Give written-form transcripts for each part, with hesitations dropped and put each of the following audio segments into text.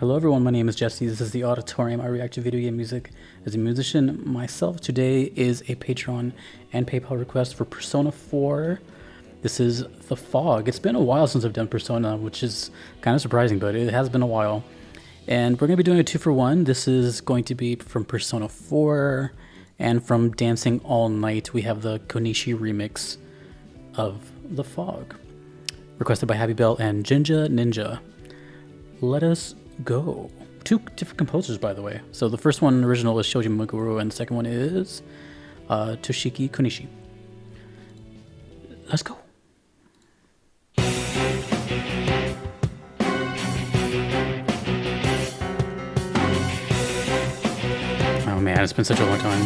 Hello everyone, my name is Jesse. This is the Auditorium. I react to video game music as a musician myself. Today is a Patreon and PayPal request for Persona 4. This is The Fog. It's been a while since I've done Persona, which is kind of surprising, but it has been a while. And we're going to be doing a 2-for-1. This is going to be from Persona 4 and from Dancing All Night. We have the Konishi remix of The Fog, requested by Happy Bell and Jinja Ninja. Let us go. Two different composers, by the way. So the first one, original, is Shoji Meguro, and the second one is Toshiki Konishi. Let's go. Oh man, it's been such a long time.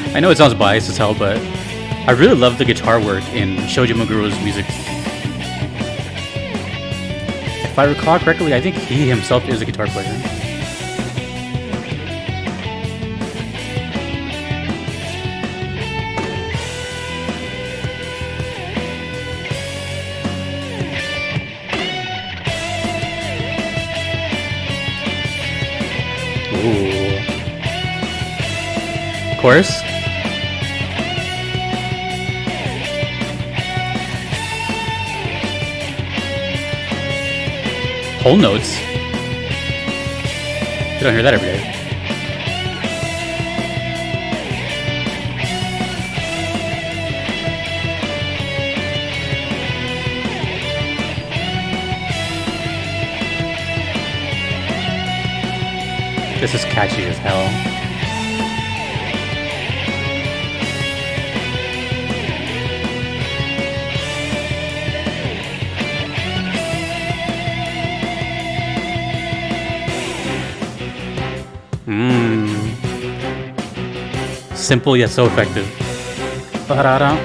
I know it sounds biased as hell, but I really love the guitar work in Shoji Meguro's music. If I recall correctly, I think he himself is a guitar player. Ooh. Chorus? Whole notes. You don't hear that every day. This is catchy as hell. Simple yet so effective. Ba-da-da.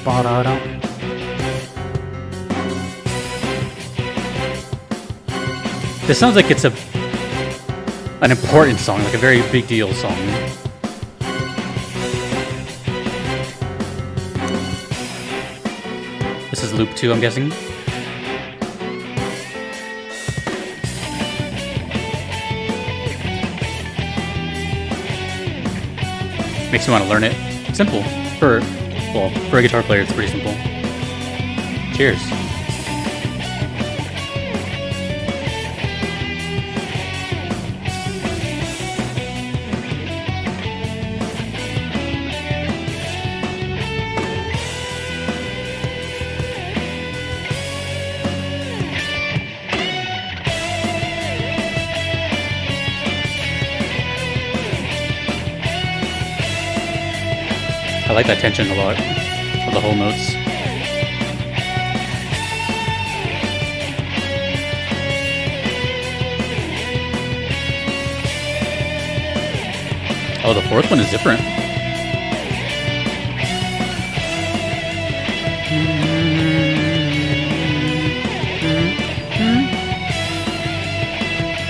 Ba-da-da. This sounds like it's an important song, like a very big deal song. This is loop 2, I'm guessing. Makes me want to learn it. It's simple. For a guitar player, it's pretty simple. Cheers. I like that tension a lot of the whole notes. Oh, the fourth one is different.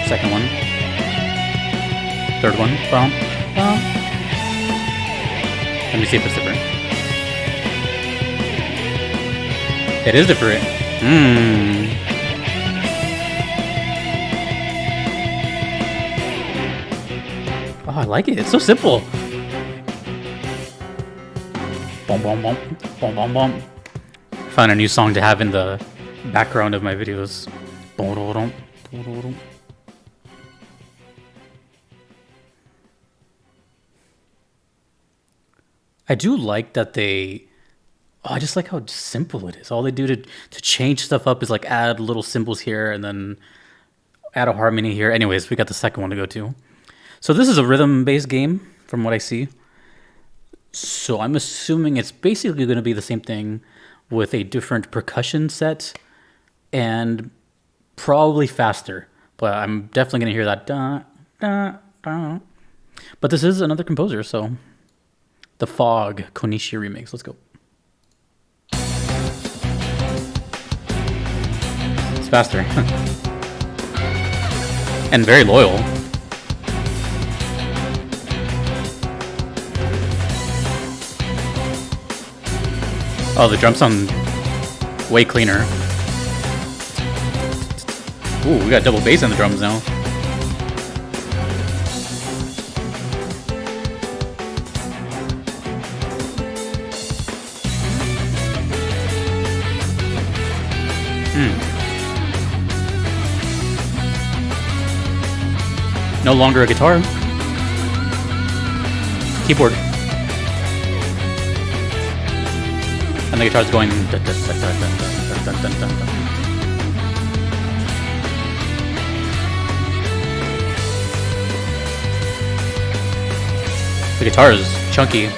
Second one. Third one. Bum, bum. Let me see if it's different. It is different. Oh, I like it. It's so simple. Bum bum bum. Bum bum bum. Found a new song to have in the background of my videos. I do like that I just like how simple it is. All they do to change stuff up is like add little symbols here and then add a harmony here. Anyways, we got the second one to go to. So this is a rhythm-based game from what I see. So I'm assuming it's basically going to be the same thing with a different percussion set and probably faster. But I'm definitely going to hear that da, da, But this is another composer, so the Fog Konishi remix. Let's go. It's faster and very loyal. Oh, the drums sound way cleaner. Ooh, we got double bass on the drums now. No longer a guitar. Keyboard. And the guitar's going. Dun, dun, dun, dun, dun, dun, dun, dun, dun. The guitar is chunky.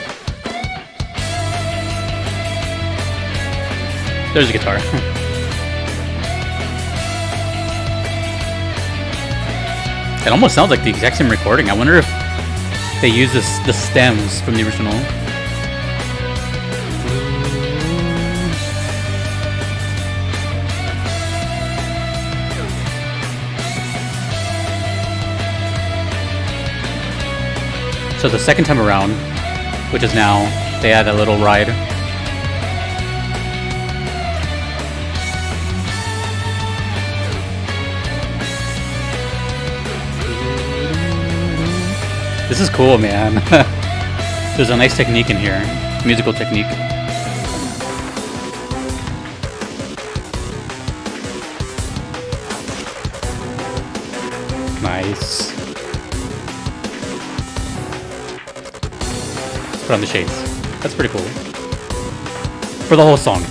There's a guitar. It almost sounds like the exact same recording. I wonder if they use the stems from the original. So the second time around, which is now, they add a little ride. This is cool, man. There's a nice technique in here. Musical technique. Nice. Let's put on the shades. That's pretty cool. For the whole song.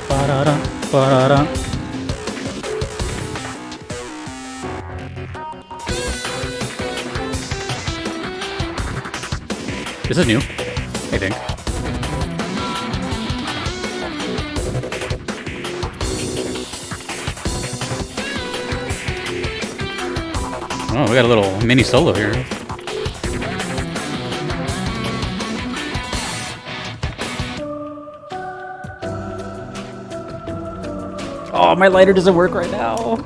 Ba-da-da, ba-da-da. This is new, I think. Oh, we got a little mini solo here. Oh, my lighter doesn't work right now.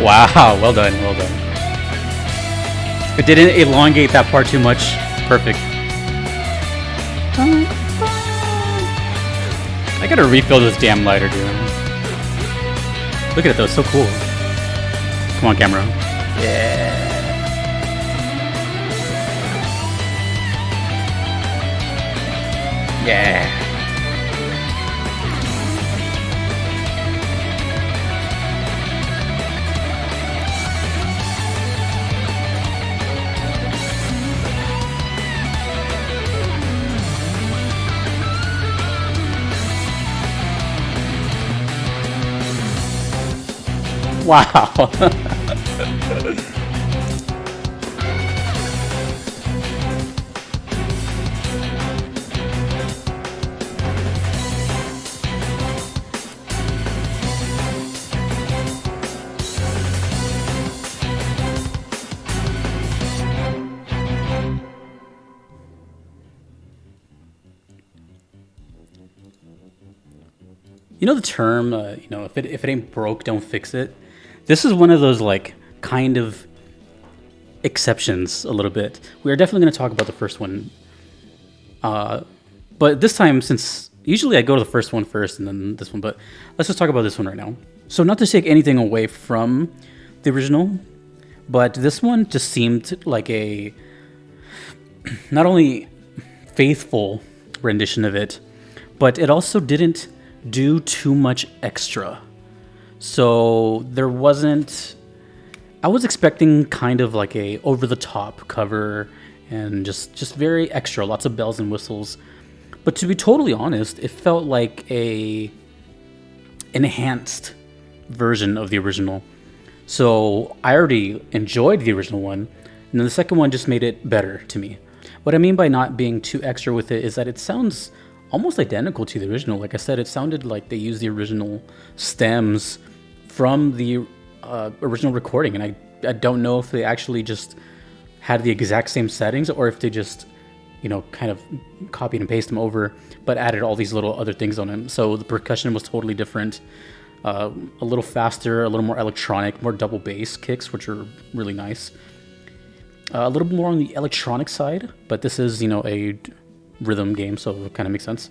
Wow, well done, well done. It didn't elongate that part too much. Perfect. I gotta refill this damn lighter, dude. Look at it though, it's so cool. Come on, camera. Yeah. Yeah. Wow. You know the term, if it ain't broke, don't fix it. This is one of those like kind of exceptions a little bit. We are definitely going to talk about the first one, but this time, since usually I go to the first one first and then this one, but let's just talk about this one right now. So not to take anything away from the original, but this one just seemed like a not only faithful rendition of it, but it also didn't do too much extra. So there wasn't, I was expecting kind of like a over the top cover and just very extra, lots of bells and whistles. But to be totally honest, it felt like a enhanced version of the original. So I already enjoyed the original one, and then the second one just made it better to me. What I mean by not being too extra with it is that it sounds almost identical to the original. Like I said, it sounded like they used the original stems from the original recording, and I don't know if they actually just had the exact same settings or if they just, you know, kind of copied and pasted them over, but added all these little other things on them. So the percussion was totally different, a little faster, a little more electronic, more double bass kicks, which are really nice. A little more on the electronic side, but this is, you know, a rhythm game, so it kind of makes sense.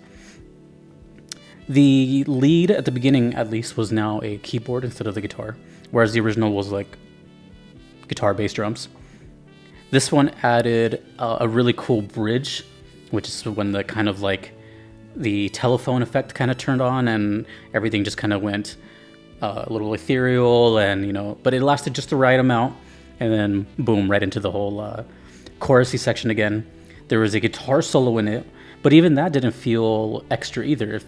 The lead at the beginning, at least, was now a keyboard instead of the guitar, whereas the original was like guitar, bass, drums. This one added a really cool bridge, which is when the kind of like the telephone effect kind of turned on and everything just kind of went a little ethereal, and, you know, but it lasted just the right amount, and then boom, right into the whole chorusy section again. There was a guitar solo in it, but even that didn't feel extra either.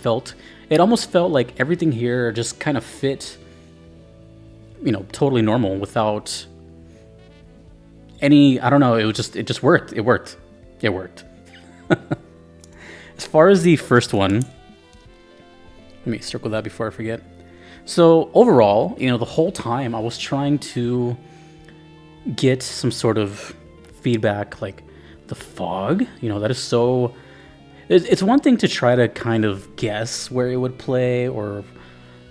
It almost felt like everything here just kind of fit, you know, totally normal without any, I don't know, it just worked. It worked. As far as the first one, let me circle that before I forget. So overall, you know, the whole time I was trying to get some sort of feedback, like the fog, you know, that is so, it's one thing to try to kind of guess where it would play or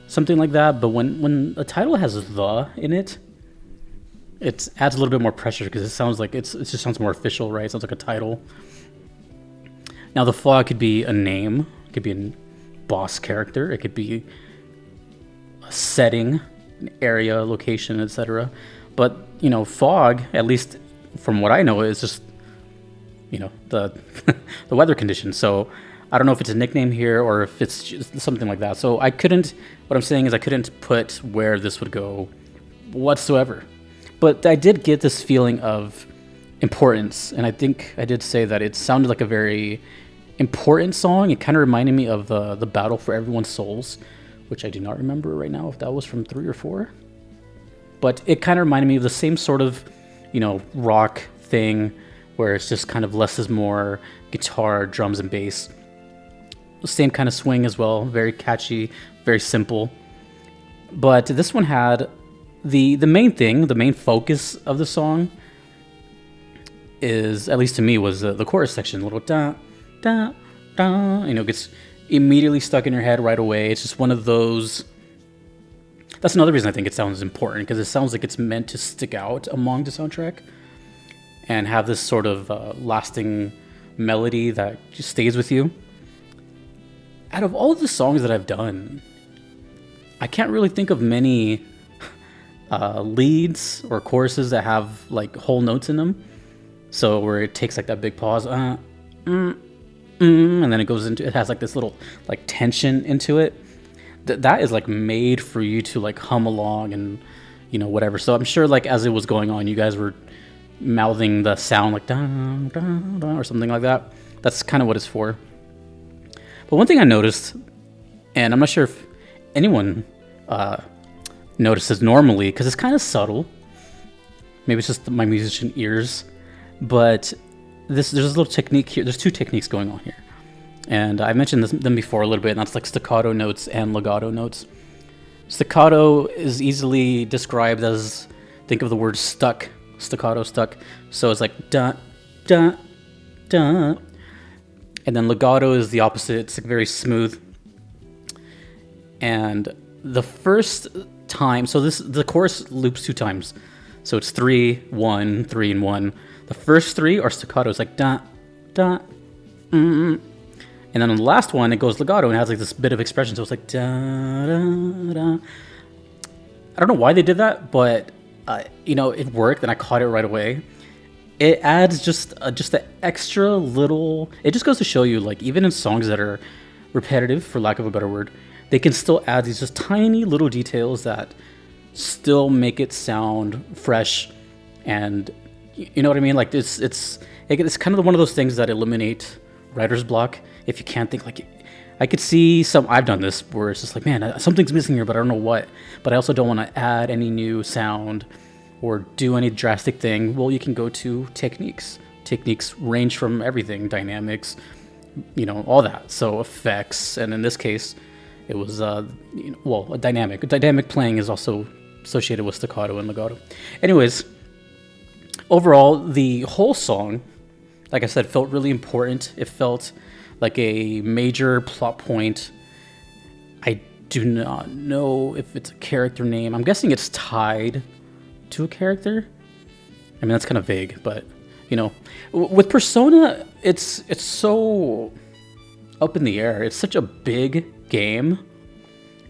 something like that, but when a title has the in it, it adds a little bit more pressure because it sounds like it just sounds more official, right? It sounds like a title. Now the fog could be a name, it could be a boss character, it could be a setting, an area, location, etc. But, you know, fog, at least from what I know, is just, you know, the the weather conditions. So I don't know if it's a nickname here or if it's just something like that. So what I'm saying is I couldn't put where this would go whatsoever. But I did get this feeling of importance, and I think I did say that it sounded like a very important song. It kind of reminded me of the Battle for Everyone's Souls, which I do not remember right now if that was from 3 or 4. But it kind of reminded me of the same sort of, you know, rock thing where it's just kind of less is more, guitar, drums, and bass. Same kind of swing as well, very catchy, very simple. But this one had the main thing, the main focus of the song is, at least to me, was the chorus section, a little da, da, da, you know, gets immediately stuck in your head right away. It's just one of those. That's another reason I think it sounds important, because it sounds like it's meant to stick out among the soundtrack and have this sort of lasting melody that just stays with you. Out of all of the songs that I've done, I can't really think of many leads or choruses that have like whole notes in them. So where it takes like that big pause, and then it has like this little like tension into it. That is like made for you to like hum along and, you know, whatever. So I'm sure like as it was going on, you guys were mouthing the sound like da, da, da, or something like that. That's kind of what it's for. But one thing I noticed, and I'm not sure if anyone notices normally, because it's kind of subtle. Maybe it's just my musician ears, but there's a little technique here. There's 2 techniques going on here. And I mentioned them before a little bit, and that's like staccato notes and legato notes. Staccato is easily described as, think of the word stuck, staccato, stuck. So it's like da, da, da. And then legato is the opposite. It's like very smooth. And the first time, so the chorus loops 2 times. So it's 3, 1, 3, and 1. The first 3 are staccato. It's like da, da, And then on the last one, it goes legato and it has like this bit of expression. So it's like da, da, da. I don't know why they did that, but you know, it worked and I caught it right away. It adds just the extra little. It just goes to show you, like, even in songs that are repetitive, for lack of a better word, they can still add these just tiny little details that still make it sound fresh, and you know what I mean. Like it's kind of one of those things that eliminate writer's block. If you can't think, like, I could see some. I've done this where it's just like, man, something's missing here, but I don't know what. But I also don't want to add any new sound or do any drastic thing. Well, you can go to techniques. Techniques range from everything, dynamics, you know, all that. So effects, and in this case, it was well, a dynamic. Dynamic playing is also associated with staccato and legato. Anyways, overall, the whole song, like I said, felt really important. It felt like a major plot point. I do not know if it's a character name. I'm guessing it's tied to a character. I mean, that's kind of vague, but you know, with Persona, it's so up in the air. It's such a big game.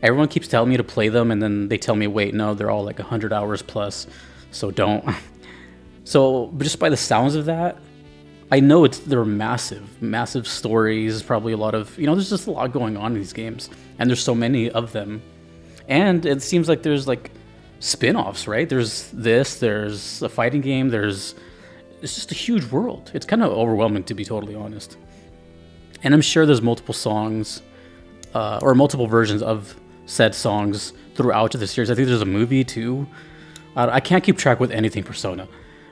Everyone keeps telling me to play them, and then they tell me, wait, no, they're all like 100 hours plus, so don't. So just by the sounds of that, I know they're massive stories, probably a lot of, you know, there's just a lot going on in these games, and there's so many of them. And it seems like there's like spin-offs, right? There's a fighting game, it's just a huge world. It's kind of overwhelming, to be totally honest. And I'm sure there's multiple songs, or multiple versions of said songs throughout the series. I think there's a movie too. I can't keep track with anything Persona.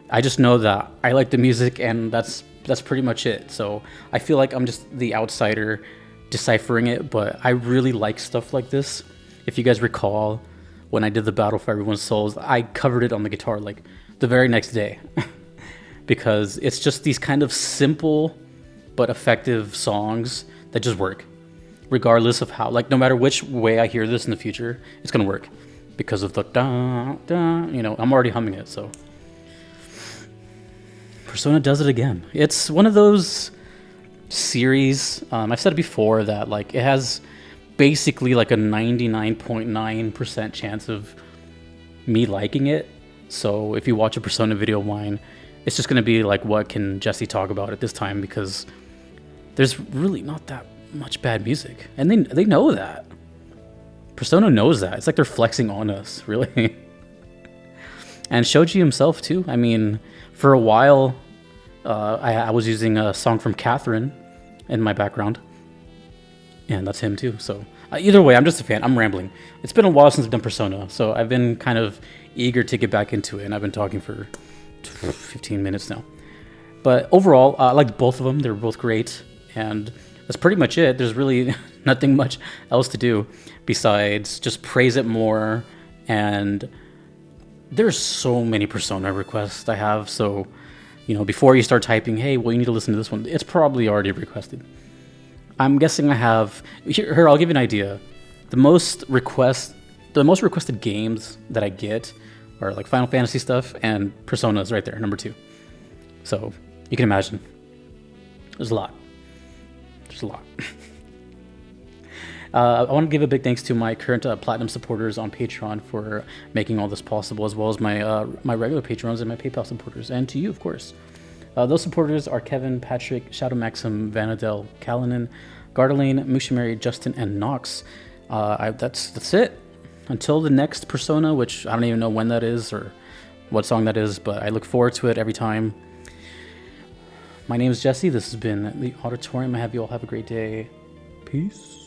I just know that I like the music, and that's pretty much it. So I feel like I'm just the outsider deciphering it, but I really like stuff like this. If you guys recall, when I did the Battle for Everyone's Souls, I covered it on the guitar like the very next day. Because it's just these kind of simple but effective songs that just work. Regardless of how, like, no matter which way I hear this in the future, it's gonna work. Because of the da, da, you know, I'm already humming it, so. Persona does it again. It's one of those series, I've said it before, that like it has basically like a 99.9% chance of me liking it. So if you watch a Persona video of mine, it's just going to be like, what can Jesse talk about at this time? Because there's really not that much bad music. And they know that. Persona knows that. It's like they're flexing on us, really. And Shoji himself too. I mean, for a while, I was using a song from Catherine in my background. And that's him too. So either way, I'm just a fan. I'm rambling. It's been a while since I've done Persona. So I've been kind of eager to get back into it. And I've been talking for 15 minutes now. But overall, I liked both of them. They were both great. And that's pretty much it. There's really nothing much else to do besides just praise it more. And there's so many Persona requests I have. So, you know, before you start typing, hey, well, you need to listen to this one, it's probably already requested. I'm guessing I have... Here, I'll give you an idea. The most requested games that I get are like Final Fantasy stuff, and Persona is right there, number 2. So, you can imagine. There's a lot. There's a lot. I want to give a big thanks to my current Platinum supporters on Patreon for making all this possible, as well as my regular patrons and my PayPal supporters, and to you, of course. Those supporters are Kevin, Patrick, Shadow Maxim, Vanadel, Kalanin, Gardeline, Mushimari, Justin, and Nox. That's it. Until the next Persona, which I don't even know when that is or what song that is, but I look forward to it every time. My name is Jesse. This has been The Auditorium. I have you all have a great day. Peace.